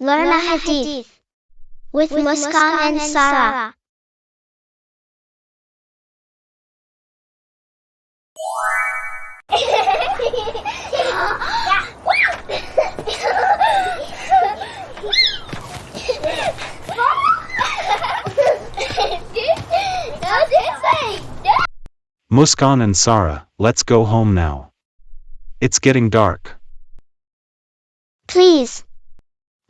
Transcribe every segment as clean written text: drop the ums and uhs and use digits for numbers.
Learn a Hadith with Muskan and Sarah. Muskan and Sarah, let's go home now. It's getting dark. Please.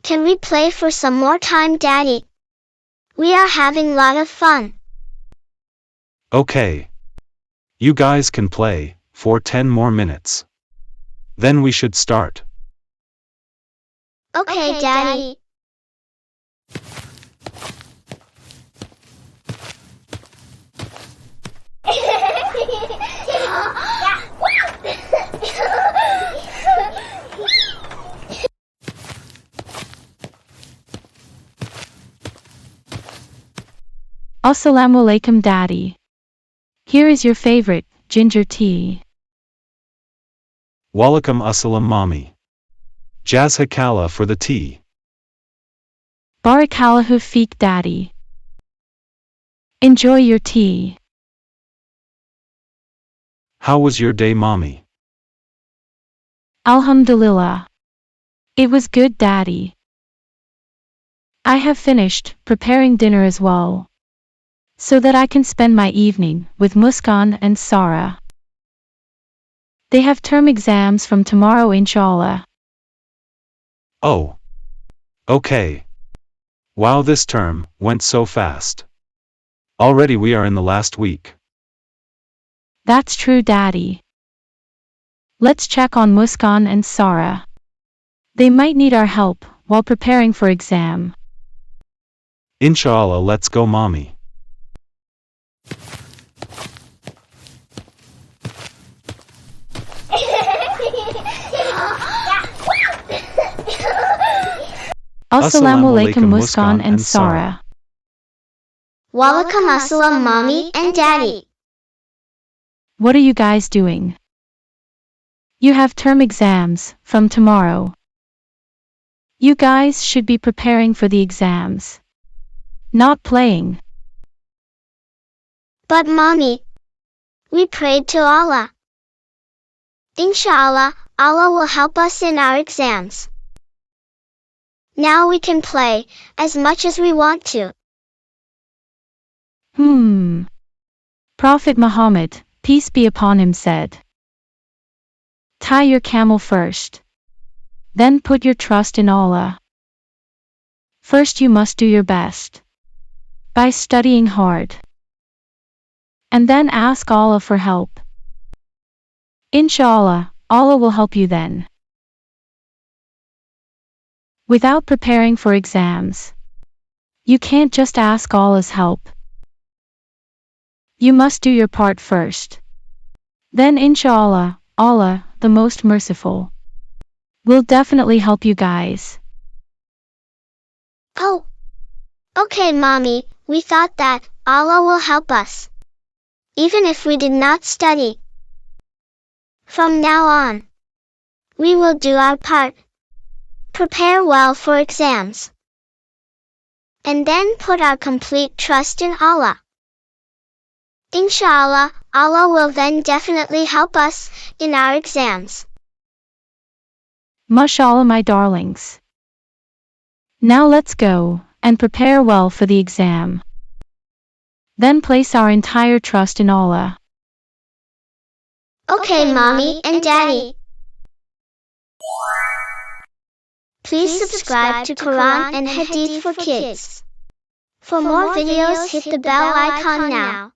Can we play for some more time, Daddy? We are having a lot of fun. Okay. You guys can play for 10 more minutes. Then we should start. Okay, Daddy. Assalamu alaikum, Daddy. Here is your favorite, ginger tea. Walaikum assalam, Mommy. Jazakala for the tea. Barakallahu feek, Daddy. Enjoy your tea. How was your day, Mommy? Alhamdulillah. It was good, Daddy. I have finished preparing dinner as well, so that I can spend my evening with Muskan and Sarah. They have term exams from tomorrow, inshallah. Oh. Okay. Wow, this term went so fast. Already we are in the last week. That's true, Daddy. Let's check on Muskan and Sarah. They might need our help while preparing for exam. Inshallah, let's go, Mommy. Assalamu alaikum, Muskan and Sarah. Walaikum assalam, Mommy and Daddy. What are you guys doing? You have term exams from tomorrow. You guys should be preparing for the exams, not playing. But Mommy, we prayed to Allah. Inshallah, Allah will help us in our exams. Now we can play as much as we want to. Prophet Muhammad, peace be upon him, said, tie your camel first. Then put your trust in Allah. First you must do your best by studying hard, and then ask Allah for help. Inshallah, Allah will help you then. Without preparing for exams, you can't just ask Allah's help. You must do your part first. Then inshallah, Allah, the most merciful, will definitely help you guys. Oh. Okay, Mommy, we thought that Allah will help us, even if we did not study. From now on, we will do our part, prepare well for exams, and then put our complete trust in Allah. Inshallah, Allah will then definitely help us in our exams. Mashallah, my darlings. Now let's go and prepare well for the exam. Then place our entire trust in Allah. Okay, Mommy and Daddy. Please subscribe to Quran and Hadith for Kids. For more videos, hit the bell icon now.